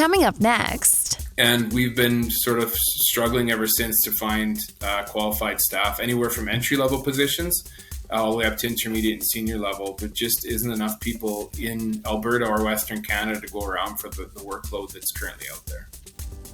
Coming up next. And we've been sort of struggling ever since to find qualified staff, anywhere from entry-level positions all the way up to intermediate and senior level. There just isn't enough people in Alberta or Western Canada to go around for the workload that's currently out there.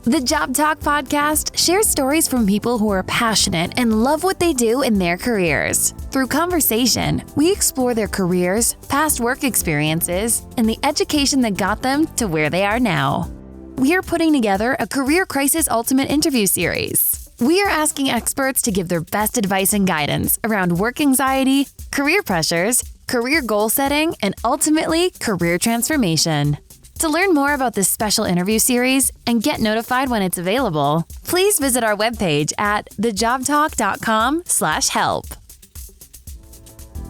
The Job Talk podcast shares stories from people who are passionate and love what they do in their careers. Through conversation, we explore their careers, past work experiences, and the education that got them to where they are now. We are putting together a Career Crisis Ultimate interview series. We are asking experts to give their best advice and guidance around work anxiety, career pressures, career goal setting, and ultimately career transformation. To learn more about this special interview series and get notified when it's available, please visit our webpage at thejobtalk.com/help.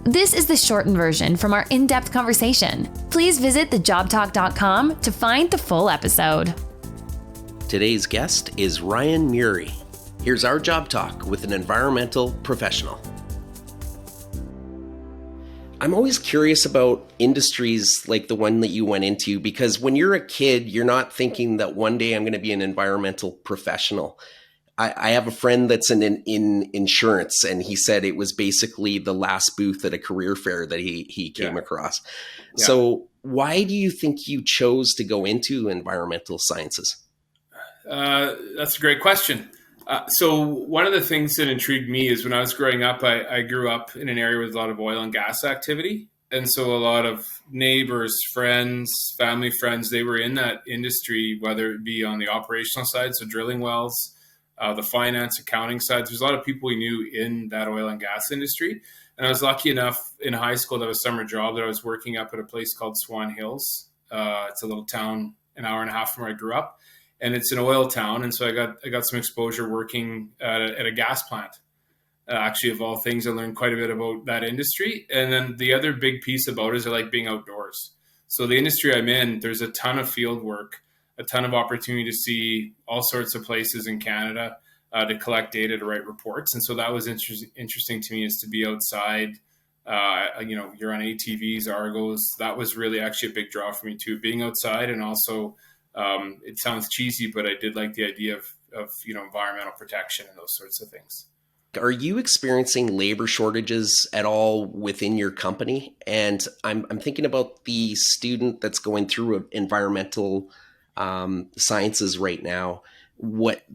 This is the shortened version from our in-depth conversation. Please visit thejobtalk.com to find the full episode. Today's guest is Ryan Muri. Here's our Job Talk with an environmental professional. I'm always curious about industries like the one that you went into, because when you're a kid, you're not thinking that one day I'm going to be an environmental professional. I have a friend that's in insurance, and he said it was basically the last booth at a career fair that he came across. Yeah. So why do you think you chose to go into environmental sciences? That's a great question. So one of the things that intrigued me is when I was growing up, I grew up in an area with a lot of oil and gas activity. And so a lot of neighbors, friends, family friends, they were in that industry, whether it be on the operational side, so drilling wells, the finance, accounting side. There's a lot of people we knew in that oil and gas industry. And I was lucky enough in high school to have a summer job that I was working up at a place called Swan Hills. It's a little town an hour and a half from where I grew up. And it's an oil town, and so I got some exposure working at a gas plant. Actually, of all things, I learned quite a bit about that industry. And then the other big piece about it is I like being outdoors. So the industry I'm in, there's a ton of field work, a ton of opportunity to see all sorts of places in Canada, to collect data, to write reports. And so that was interesting to me, is to be outside. You're on ATVs, Argos. That was really actually a big draw for me too, being outside, and also. It sounds cheesy, but I did like the idea of environmental protection and those sorts of things. Are you experiencing labor shortages at all within your company? And I'm thinking about the student that's going through environmental sciences right now, what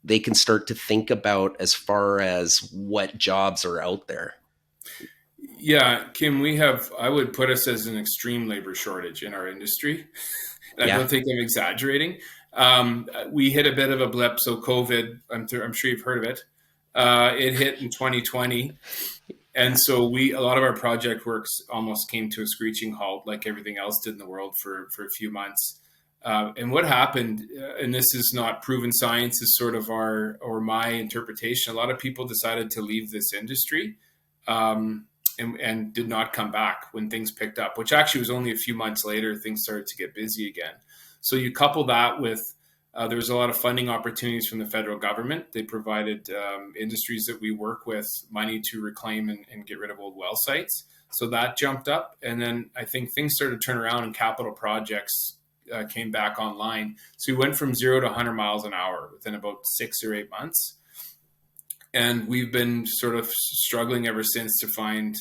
they can start to think about as far as what jobs are out there. Yeah, Kim, I would put us as an extreme labor shortage in our industry. I don't think I'm exaggerating. We hit a bit of a blip. So COVID, I'm sure you've heard of it. It hit in 2020. And so a lot of our project works almost came to a screeching halt, like everything else did in the world for a few months. And what happened, and this is not proven science, is sort of my interpretation. A lot of people decided to leave this industry. And did not come back when things picked up, which actually was only a few months later, things started to get busy again. So you couple that with, there was a lot of funding opportunities from the federal government. They provided industries that we work with money to reclaim and get rid of old well sites. So that jumped up. And then I think things started to turn around and capital projects came back online. So we went from 0 to 100 miles an hour within about 6 or 8 months. And we've been sort of struggling ever since to find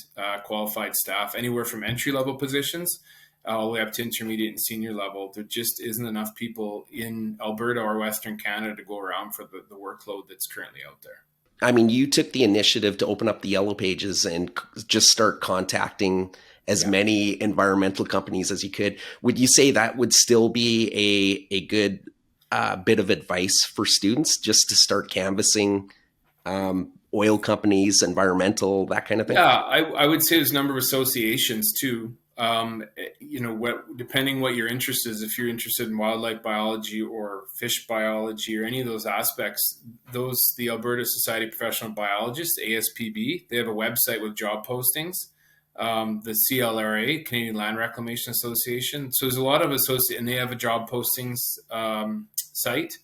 qualified staff, anywhere from entry-level positions all the way up to intermediate and senior level. There just isn't enough people in Alberta or Western Canada to go around for the workload that's currently out there. I mean, you took the initiative to open up the Yellow Pages and just start contacting as many environmental companies as you could. Would you say that would still be a good bit of advice for students, just to start canvassing oil companies, environmental, that kind of thing? Yeah, I would say there's a number of associations too. Depending what your interest is, if you're interested in wildlife biology or fish biology or any of those aspects, the Alberta Society of Professional Biologists, ASPB, they have a website with job postings. The CLRA, Canadian Land Reclamation Association. So there's a lot of and they have a job postings site.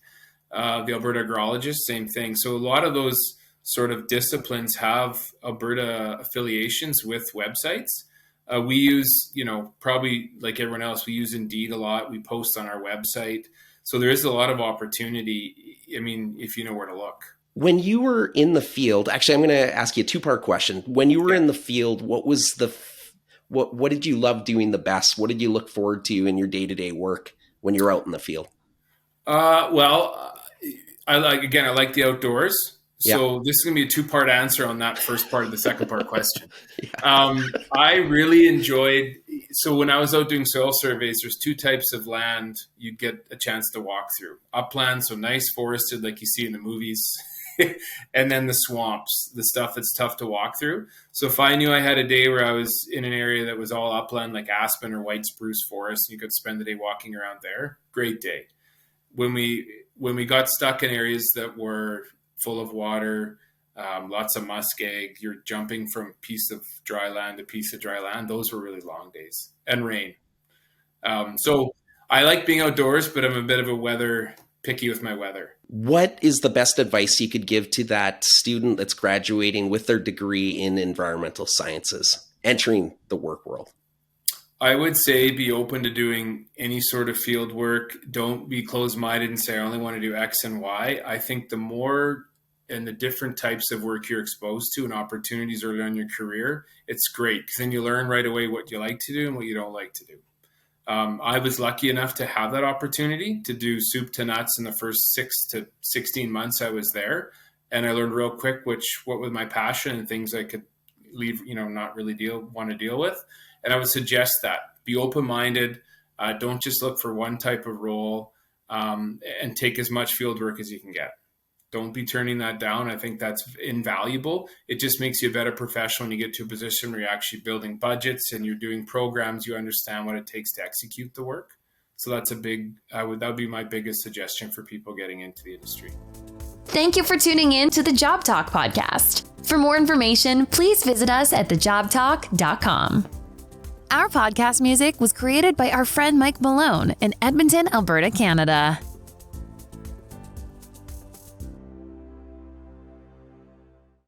The Alberta Agrologist, same thing. So a lot of those sort of disciplines have Alberta affiliations with websites. We use, probably like everyone else, we use Indeed a lot. We post on our website. So there is a lot of opportunity. I mean, if you know where to look. When you were in the field, actually, I'm going to ask you a two-part question. When you were in the field, what did you love doing the best? What did you look forward to in your day-to-day work when you're out in the field? I like the outdoors. So this is going to be a two-part answer on that first part of the second part question. I really enjoyed, so when I was out doing soil surveys, there's two types of land you get a chance to walk through. Upland, so nice forested like you see in the movies, and then the swamps, the stuff that's tough to walk through. So if I knew I had a day where I was in an area that was all upland, like aspen or white spruce forest, you could spend the day walking around there, great day. When we got stuck in areas that were full of water, lots of muskeg, you're jumping from piece of dry land to piece of dry land. Those were really long days, and rain. So I like being outdoors, but I'm a bit of a picky with my weather. What is the best advice you could give to that student that's graduating with their degree in environmental sciences, entering the work world? I would say be open to doing any sort of field work. Don't be closed-minded and say, I only want to do X and Y. I think the more and the different types of work you're exposed to and opportunities early on in your career, it's great because then you learn right away what you like to do and what you don't like to do. I was lucky enough to have that opportunity to do soup to nuts in the first 6 to 16 months I was there. And I learned real quick what was my passion and things I could leave, not really want to deal with. And I would suggest that be open-minded. Don't just look for one type of role, and take as much field work as you can get. Don't be turning that down. I think that's invaluable. It just makes you a better professional when you get to a position where you're actually building budgets and you're doing programs. You understand what it takes to execute the work. So that's that would be my biggest suggestion for people getting into the industry. Thank you for tuning in to the Job Talk podcast. For more information, please visit us at thejobtalk.com. Our podcast music was created by our friend Mike Malone in Edmonton, Alberta, Canada.